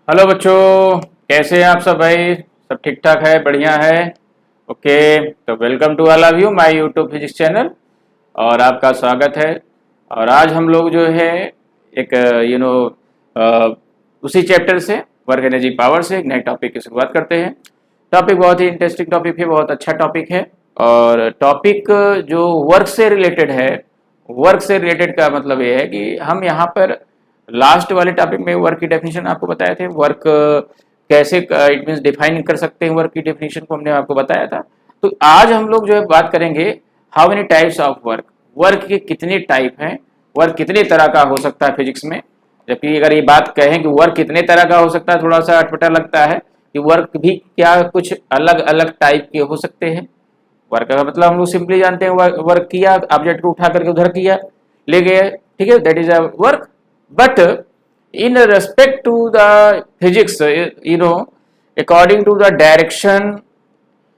Hello बच्चों, कैसे हैं आप सब भाई? सब ठीक ठाक है, बढ़िया है। ओके, तो welcome to all of you my YouTube physics channel और आपका स्वागत है। और आज हम लोग जो है एक उसी चैप्टर से वर्क एनर्जी पावर से एक नए टॉपिक की शुरुआत करते हैं। टॉपिक बहुत ही इंटरेस्टिंग टॉपिक है, बहुत अच्छा टॉपिक है। और टॉपिक जो वर्क से रिलेटेड है, वर्क से रिलेटेड का मतलब ये है कि हम यहाँ पर लास्ट वाले टॉपिक में वर्क की डेफिनेशन आपको बताए थे। वर्क कैसे इट मींस डिफाइन कर सकते हैं, वर्क की डेफिनेशन को हमने आपको बताया था। तो आज हम लोग जो है बात करेंगे how many types of work, work के कितने टाइप हैं, वर्क कितने तरह का हो सकता है फिजिक्स में। जबकि अगर ये बात कहें कि वर्क कितने तरह का हो सकता है, थोड़ा सा अटपटा लगता है कि वर्क भी क्या कुछ अलग अलग टाइप के हो सकते हैं। वर्क का मतलब हम लोग सिंपली जानते हैं, वर्क किया, ऑब्जेक्ट को उठा करके उधर किया, ले गए, ठीक है, that is a work. But in respect to the physics, according to the direction,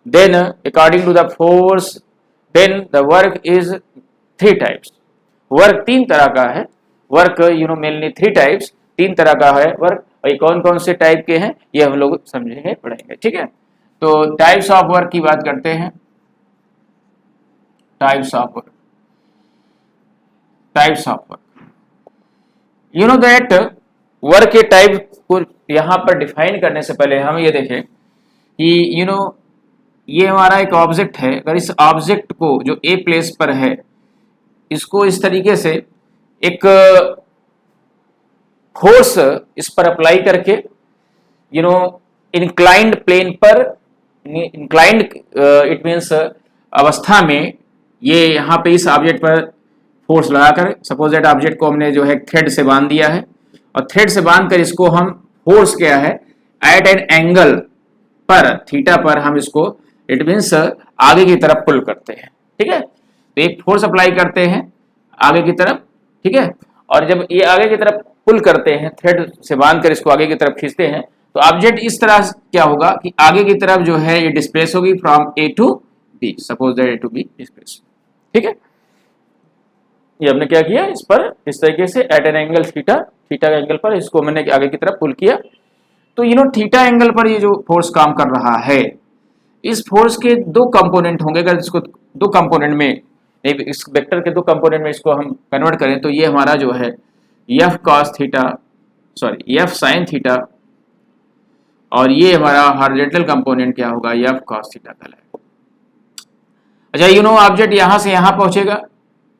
then according to the force, then the work is three types. Work तीन तरह का है। वर्क मेनली थ्री टाइप्स, तीन तरह का है वर्क। और ये कौन कौन से टाइप के हैं ये हम लोग समझेंगे, पढ़ेंगे, ठीक है। तो टाइप्स ऑफ वर्क की बात करते हैं। Types of work, types of work, that work के टाइप को यहाँ पर डिफाइन करने से पहले हम ये देखें कि ये हमारा एक ऑब्जेक्ट है। अगर इस ऑब्जेक्ट को जो ए प्लेस पर है, इसको इस तरीके से एक फोर्स इस पर अप्लाई करके इंक्लाइंड प्लेन पर, इंक्लाइंड इट मीन्स अवस्था में, ये यहाँ पे इस ऑब्जेक्ट पर फोर्स लगाकर, सपोज दैट ऑब्जेक्ट को हमने जो है थ्रेड से बांध दिया है, और थ्रेड से बांधकर इसको हम फोर्स क्या है एट एन एंगल पर, थीटा पर हम इसको इट मीन्स आगे की तरफ पुल करते हैं, ठीक है। तो एक फोर्स अप्लाई करते हैं आगे की तरफ, ठीक है। और जब ये आगे की तरफ पुल करते हैं, थ्रेड से बांधकर इसको आगे की तरफ खींचते हैं, तो ऑब्जेक्ट इस तरह क्या होगा कि आगे की तरफ जो है ये डिस्प्लेस होगी from A to B, suppose that A to B displace, ठीक है। ये हमने क्या किया, इस पर इस तरीके से at an angle theta, theta के एंगल पर इसको मैंने आगे की तरफ पुल किया। तो थीटा एंगल पर ये जो फोर्स काम कर रहा है, इस फोर्स के दो कंपोनेंट होंगे। अगर इसको दो कंपोनेंट में, इस वेक्टर के दो कंपोनेंट में इसको हम कन्वर्ट करें, तो ये हमारा जो है F cos theta, sorry F sine theta, और ये हमारा हॉरिजॉन्टल कंपोनेंट क्या होगा, एफ कॉस थीटा कहलाएगा। अच्छा, ऑब्जेक्ट यहां से यहां पहुंचेगा,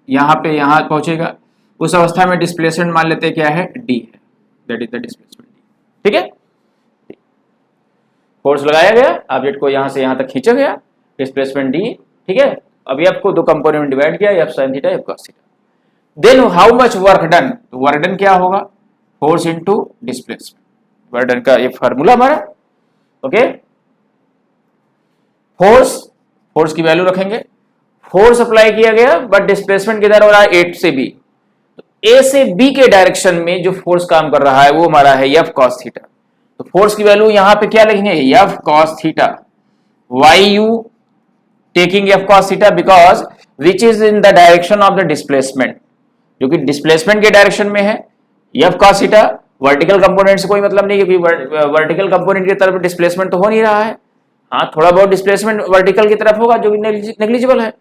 यहाँ पे यहाँ पहुंचेगा, उस अवस्था में डिस्प्लेसमेंट मान लेते हैं क्या है, डी है, that is the displacement D, ठीक है। फोर्स लगाया गया, ऑब्जेक्ट को यहाँ से यहाँ तक खींचा गया, डिस्प्लेसमेंट डी, ठीक है। अब एफ को दो कंपोनेंट में डिवाइड किया, F sine theta, F cos theta. Then how much work done, work done क्या होगा, force into displacement. Work done का ये फार्मूला हमारा, ओके। फोर्स, फोर्स की वैल्यू रखेंगे, फोर्स अप्लाई किया गया बट डिस्प्लेसमेंट किधर हो रहा है, ए से बी। तो ए से बी के डायरेक्शन में जो फोर्स काम कर रहा है वो हमारा है एफ कॉस थीटा। तो फोर्स की वैल्यू यहां पे क्या लिखेंगे, F cos theta. Why you taking F cos theta, because which is in the direction of the displacement, जो कि डिस्प्लेसमेंट के डायरेक्शन में है। F cos theta vertical component से कोई मतलब नहीं, क्योंकि वर्टिकल कंपोनेंट की तरफ डिस्प्लेसमेंट तो हो नहीं रहा है। हाँ, थोड़ा बहुत डिस्प्लेसमेंट वर्टिकल की तरफ होगा जो कि नेग्लिजिबल है।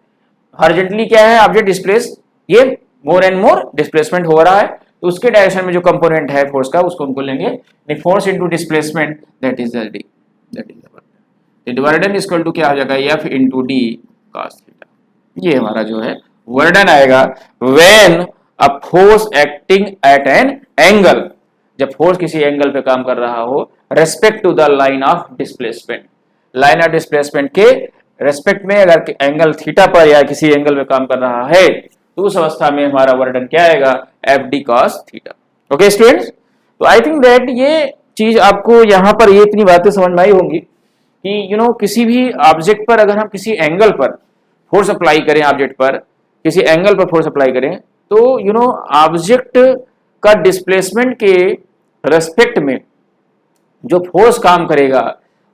हॉरिजॉन्टली क्या है, ऑब्जेक्ट डिस्प्लेस, ये मोर एंड मोर डिस्प्लेसमेंट हो रहा है, तो उसके डायरेक्शन में जो कंपोनेंट है फोर्स का, उसको हमको लेंगे force into displacement, that is the D, that is the work. Work done equal to क्या हो जाएगा, F into D cos theta. ये हमारा जो है वर्क डन आएगा when a force acting at an angle, जब फोर्स किसी एंगल पे काम कर रहा हो, respect to the line of displacement, line of displacement के रेस्पेक्ट में, अगर एंगल थीटा पर या किसी एंगल में काम कर रहा है, तो उस अवस्था में हमारा वर्क डन क्या आएगा, F D cos theta. Okay students, तो आई थिंक दैट ये चीज आपको यहाँ पर ये इतनी बातें समझ में आई होंगी कि किसी भी ऑब्जेक्ट पर अगर हम किसी एंगल पर फोर्स अप्लाई करें, ऑब्जेक्ट पर किसी एंगल पर फोर्स अप्लाई करें, तो ऑब्जेक्ट का डिस्प्लेसमेंट के रेस्पेक्ट में जो फोर्स काम करेगा,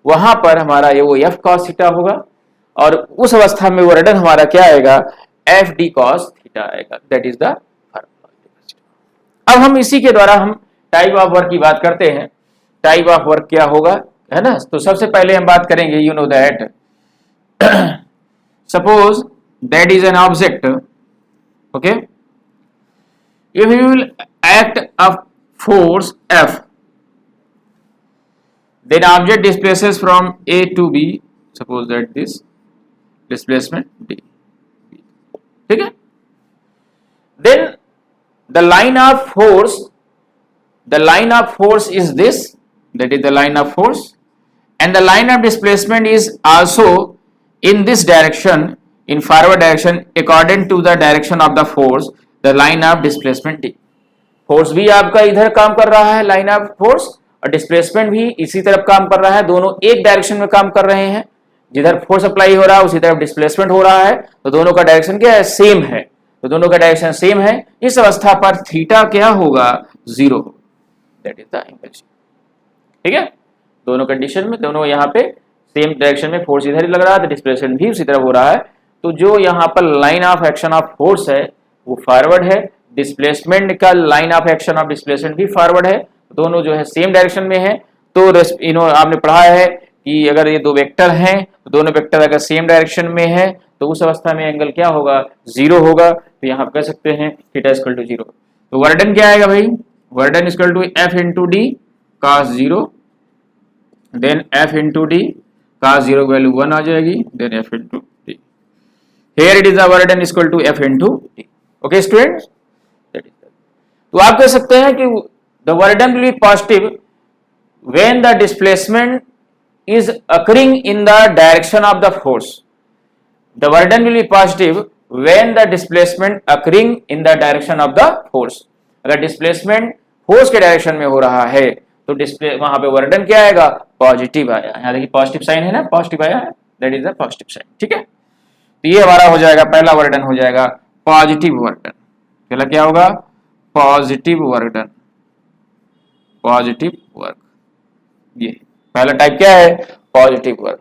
वहां पर हमारा ये वो एफ कॉस थीटा होगा, और उस अवस्था में वर्क डन हमारा क्या आएगा, एफ डी कॉस थीटा आएगा, दैट इज द फार्मूला। अब हम इसी के द्वारा हम टाइप ऑफ वर्क की बात करते हैं। टाइप ऑफ वर्क क्या होगा, है ना। तो सबसे पहले हम बात करेंगे, you know that suppose that is an object, okay, if you will act of force F, then object displaces from A to B, suppose that this displacement D, ठीक है। then the line of force is this, that is the line of force, and the line of displacement is also in this direction, in forward direction according to the direction of the force, the line of displacement D। Force भी आपका इधर काम कर रहा है, line of force, और displacement भी इसी तरफ काम कर रहा है, दोनों एक डायरेक्शन में काम कर रहे हैं। जिधर फोर्स अप्लाई हो रहा है उसी तरफ डिस्प्लेसमेंट हो रहा है, तो दोनों का डायरेक्शन क्या है, सेम है। तो दोनों का डायरेक्शन सेम है, इस अवस्था पर थीटा क्या होगा, 0, दैट इज द एंगल। ठीक है, दोनों कंडीशन में दोनों यहाँ पे सेम डायरेक्शन में फोर्स इधर ही लग रहा है, तो डिस्प्लेसमेंट भी उसी तरफ हो रहा है। तो जो यहाँ पर line of action of force है वो फॉरवर्ड है, डिस्प्लेसमेंट का line of action of displacement भी फॉरवर्ड है, दोनों जो है सेम डायरेक्शन में है। तो आपने पढ़ा है कि अगर ये दो वेक्टर हैं तो दोनों वेक्टर अगर सेम डायरेक्शन में है तो उस अवस्था में एंगल क्या होगा, 0 होगा। तो यहाँ कह सकते हैं थीटा इक्वल टू 0। तो वर्डन क्या आएगा भाई, work done equal to F into D cos 0, then F into D cos 0 की वैल्यू 1 आ जाएगी, then F into D. Here it is the work done equal to F into D. Okay students, तो आप कह सकते हैं कि the work done will be positive when the displacement is occurring in the direction of the force. The burden will be positive when the displacement occurring in the direction of the force. अगर displacement force के direction में हो रहा है तो वहां पे वर्डन क्या आएगा, पॉजिटिव आया। यहाँ देखिए पॉजिटिव साइन है ना, पॉजिटिव आया है, that is the positive sign. ठीक है, तो ये हमारा हो जाएगा, पहला वर्डन हो जाएगा पॉजिटिव वर्डन। पहला क्या होगा, पॉजिटिव वर्डन, पॉजिटिव वर्क। ये पहला टाइप क्या है, पॉजिटिव वर्क।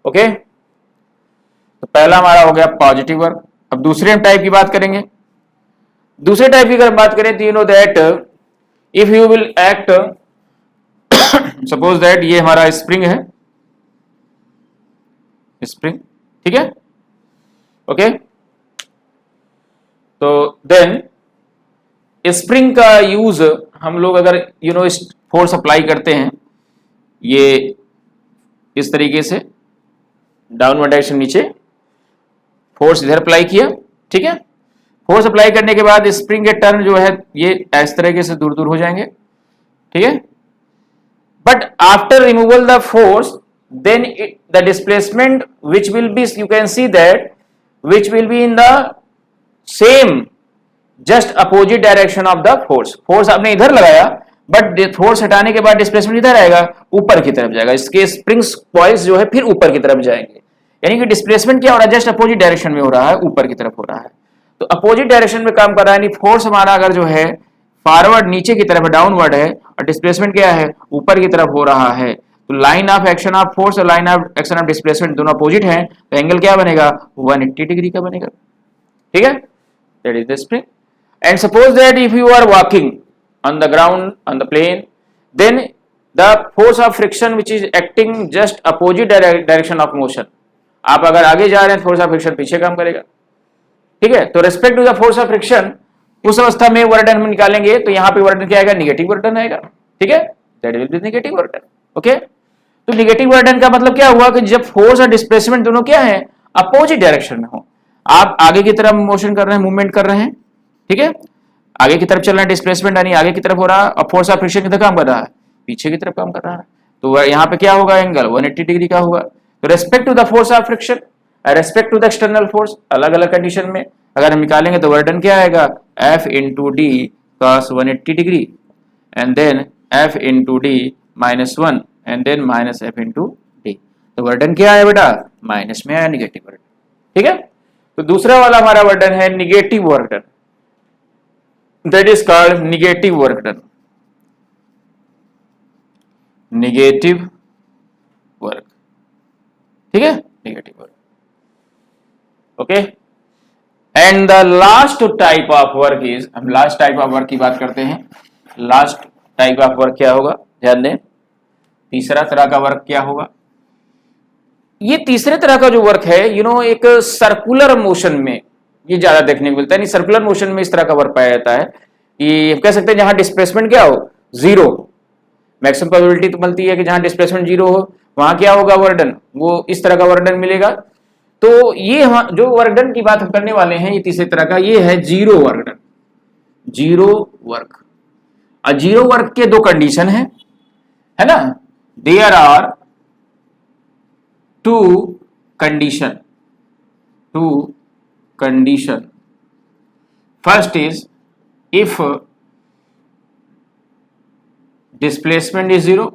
ओके, तो पहला हमारा हो गया पॉजिटिव वर्क। अब दूसरे टाइप की बात करेंगे। दूसरे टाइप की अगर बात करें तो you know that if you will act, suppose that ये हमारा स्प्रिंग है, स्प्रिंग, ठीक है। ओके, तो देन स्प्रिंग का यूज हम लोग अगर यू नो फोर्स अप्लाई करते हैं, ये इस तरीके से डाउनवर्ड डायरेक्शन नीचे, फोर्स इधर अप्लाई किया, ठीक है। फोर्स अप्लाई करने के बाद स्प्रिंग के टर्न जो है ये इस तरीके से दूर दूर हो जाएंगे, ठीक है। But after removal the force then the displacement which will be, you can see that which will be in the same just opposite direction of the force. Force आपने इधर लगाया बट फोर्स हटाने के बाद डिस्प्लेसमेंट इधर आएगा, ऊपर की तरफ जाएगा। इसके स्प्रिंग्स कॉइल्स जो है फिर ऊपर की तरफ जाएंगे, यानी कि डिस्प्लेसमेंट क्या हो रहा है, जस्ट अपोजिट डायरेक्शन में हो रहा है, ऊपर की तरफ हो रहा है। तो अपोजिट डायरेक्शन में काम कर रहा है, यानी फोर्स हमारा अगर जो है फॉरवर्ड नीचे की तरफ डाउनवर्ड है और डिस्प्लेसमेंट क्या है, ऊपर की तरफ हो रहा है। तो line of action of force और line of action of displacement दोनों अपोजिट है, तो एंगल क्या बनेगा, 180 डिग्री का बनेगा। ठीक है, that is the spring. And suppose that if you are walking on the ground, on the plane, then the force of friction which is acting just opposite direction of motion, आप अगर आगे जा रहे हैं फोर्स ऑफ फ्रिक्शन पीछे काम करेगा, ठीक है। तो respect to the force of friction उस अवस्था में वर्डन हम निकालेंगे, तो यहाँ पे वर्डन क्या आएगा, निगेटिव वर्डन आएगा, ठीक है, that will be negative वर्डन। Okay, तो निगेटिव वर्डन का मतलब क्या हुआ कि जब फोर्स और डिस्प्लेसमेंट दोनों क्या है, अपोजिट डायरेक्शन में हो, आप आगे की तरफ मोशन कर रहे हैं, मूवमेंट कर रहे हैं, ठीक है, आगे की तरफ चल रहा है, डिस्प्लेसमेंट यानी आगे की तरफ हो रहा है, और फोर्स ऑफ फ्रिक्शन किधर काम कर रहा है, पीछे की तरफ काम कर रहा है। तो यहाँ पे क्या होगा, एंगल 180 डिग्री का होगा। तो respect to the force of friction, respect to the external force, अलग अलग कंडीशन में अगर हम निकालेंगे तो वर्डन क्या आएगा, F into D cos 180 degree, and then F into D -1 and then minus F into D. तो वर्डन क्या है बेटा, माइनस में आया, निगेटिव वर्डन। ठीक है, तो दूसरा वाला हमारा वर्डन है negative वर्डन, that is called negative work done, negative work, ठीक है, negative work। Okay, and the last type of work is, हम लास्ट टाइप ऑफ वर्क की बात करते हैं। लास्ट टाइप ऑफ वर्क क्या होगा, ध्यान दें, तीसरा तरह का वर्क क्या होगा? ये तीसरे तरह का जो वर्क है एक सर्कुलर मोशन में ये ज्यादा देखने को मिलता है। नहीं, सर्कुलर मोशन में इस तरह का वर्क पाया जाता है कि हम कह सकते हैं जहां डिस्प्लेसमेंट क्या हो, जीरो। मैक्सिमम प्रोबेबिलिटी तो मिलती है कि जहां डिस्प्लेसमेंट जीरो हो वहां क्या होगा, वर्डन, वो इस तरह का वर्डन मिलेगा। तो ये जो वर्डन की बात हम करने वाले हैं ये तीसरे तरह का, ये है जीरो वर्डन, जीरो वर्क। और जीरो वर्क के दो कंडीशन है ना, there are two condition, first is if displacement is zero,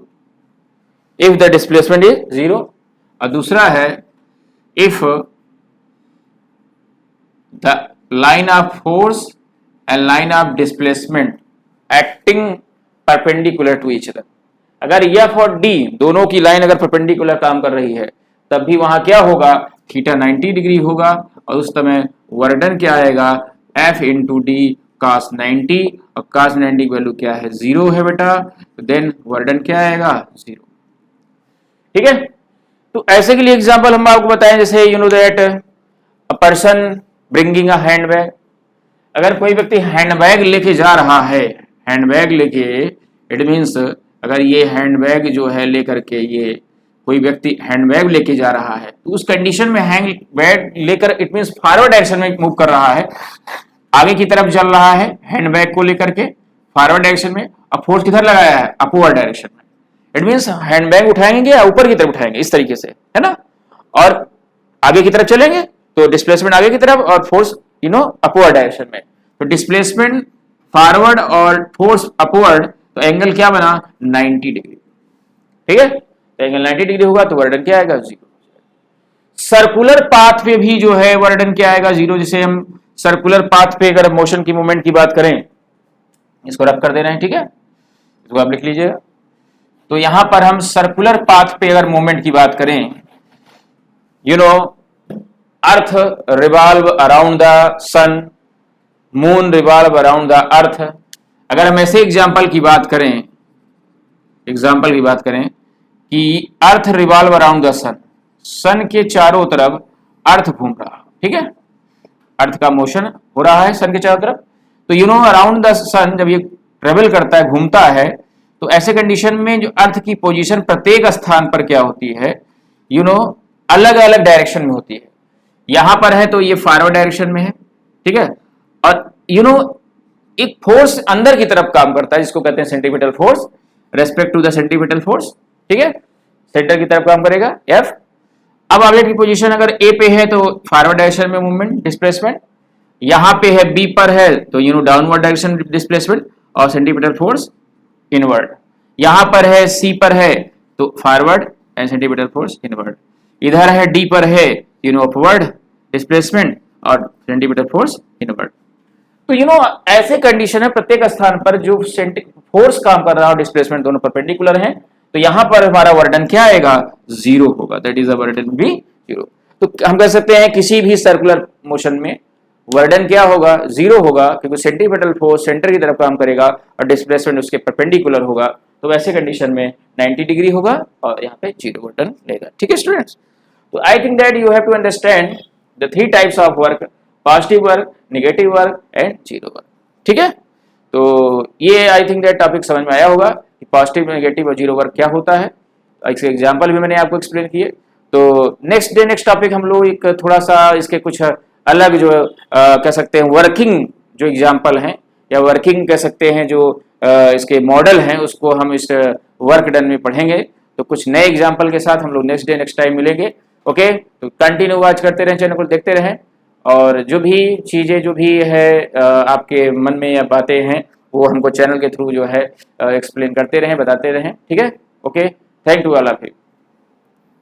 if the displacement is zero, और दूसरा है if the line of force and line of displacement acting perpendicular to each other. अगर F और D दोनों की line अगर perpendicular काम कर रही है तब भी वहां क्या होगा, थीटा 90 डिग्री होगा, और उस समय वर्डन क्या आएगा, एफ इंटू डी cos 90, और cos 90 की वैल्यू क्या है, जीरो है बेटा, तो देन वर्डन क्या आएगा, जीरो। ठीक है, तो ऐसे के लिए एग्जांपल हम आपको बताएं, जैसे that a person bringing a handbag. अगर कोई व्यक्ति हैंडबैग लेके जा रहा है, हैंडबैग लेके, इट मीन्स अगर ये हैंडबैग जो है लेकर के ये कोई व्यक्ति हैंडबैग लेके जा रहा है तो उस कंडीशन में हैंडबैग लेकर इट मीन्स फॉरवर्ड डायरेक्शन में मूव कर रहा है, आगे की तरफ चल रहा है हैंडबैग को लेकर के फॉरवर्ड डायरेक्शन में, अब फोर्स किधर लगाया है, अपवर्ड डायरेक्शन में। इट मीन्स हैंडबैग उठाएंगे या ऊपर की तरफ उठाएंगे, इस तरीके से, है ना, और आगे की तरफ चलेंगे तो डिस्प्लेसमेंट आगे की तरफ और फोर्स अपवर्ड डायरेक्शन में। तो डिस्प्लेसमेंट फॉरवर्ड और फोर्स अपवर्ड, तो एंगल क्या बना, 90 डिग्री। ठीक है, तो एंगल 90 डिग्री होगा तो वर्डन क्या आएगा, जीरो। सर्कुलर पाथ पे भी जो है वर्डन क्या आएगा, जीरो। जैसे हम सर्कुलर पाथ पे अगर मोशन की मूवमेंट की बात करें, इसको रब कर दे रहे हैं, ठीक है, इसको आप लिख लीजिएगा। तो यहां पर हम सर्कुलर पाथ पे अगर मूवमेंट की बात करें, earth revolve around the sun, moon revolve around the earth. अगर हम ऐसे एग्जाम्पल की बात करें कि earth revolve around the sun, sun के चारों तरफ अर्थ घूम रहा, ठीक है, अर्थ का मोशन हो रहा है सन के चारों तरफ। तो अराउंड द सन जब ये ट्रेवल करता है, घूमता है, तो ऐसे कंडीशन में जो अर्थ की पोजीशन प्रत्येक स्थान पर क्या होती है, अलग अलग डायरेक्शन में होती है। यहां पर है तो ये फॉरवर्ड डायरेक्शन में है, ठीक है, और एक फोर्स अंदर की तरफ काम करता है जिसको कहते हैं centimetre force, respect to the centimetre force, ठीक है, सेंटर की तरफ काम करेगा एफ। अब ऑब्जेक्ट की पोजीशन अगर ए पे है तो फॉरवर्ड डायरेक्शन में मूवमेंट डिस्प्लेसमेंट, यहां पे है बी पर है तो डाउनवर्ड डायरेक्शन डिस्प्लेसमेंट और सेंटीमीटर फोर्स इनवर्ड, यहां पर है सी पर है तो forward and centimetre force inward, इधर है डी पर है अपवर्ड डिस्प्लेसमेंट और सेंटीमीटर फोर्स इनवर्ड। तो ऐसे कंडीशन है प्रत्येक स्थान पर जो फोर्स काम कर रहा है और डिस्प्लेसमेंट दोनों परपेंडिकुलर हैं, तो यहां पर हमारा वर्डन क्या आएगा, जीरो होगा, that is a work done be zero. तो हम कह सकते हैं किसी भी सर्कुलर मोशन में वर्डन क्या होगा, जीरो होगा, क्योंकि सेंटीमीटर फोर्स सेंटर की तरफ काम करेगा और डिस्प्लेसमेंट उसके परपेंडिकुलर होगा। तो वैसे कंडीशन में 90 डिग्री होगा और यहाँ पे जीरो वर्डन लेगा। ठीक है स्टूडेंट्स, तो I think that you have to understand the 3 types of work, positive work, negative work and zero work. ठीक है, तो ये आई थिंक दैट टॉपिक समझ में आया होगा कि पॉजिटिव, नेगेटिव और जीरो वर्क क्या होता है। इसके एग्जाम्पल भी मैंने आपको एक्सप्लेन किए। तो नेक्स्ट टॉपिक हम लोग एक थोड़ा सा इसके कुछ अलग जो कह सकते हैं वर्किंग जो एग्जाम्पल हैं या वर्किंग कह सकते हैं जो इसके मॉडल हैं उसको हम इस वर्क डन में पढ़ेंगे। तो कुछ नए एग्जाम्पल के साथ हम लोग नेक्स्ट टाइम मिलेंगे। ओके, तो कंटिन्यू वॉच करते रहें, चैनल को देखते रहें, और जो भी चीज़ें जो भी है आपके मन में या बातें हैं वो हमको चैनल के थ्रू जो है एक्सप्लेन करते रहें, बताते रहें। ठीक है, okay, thank you all of you.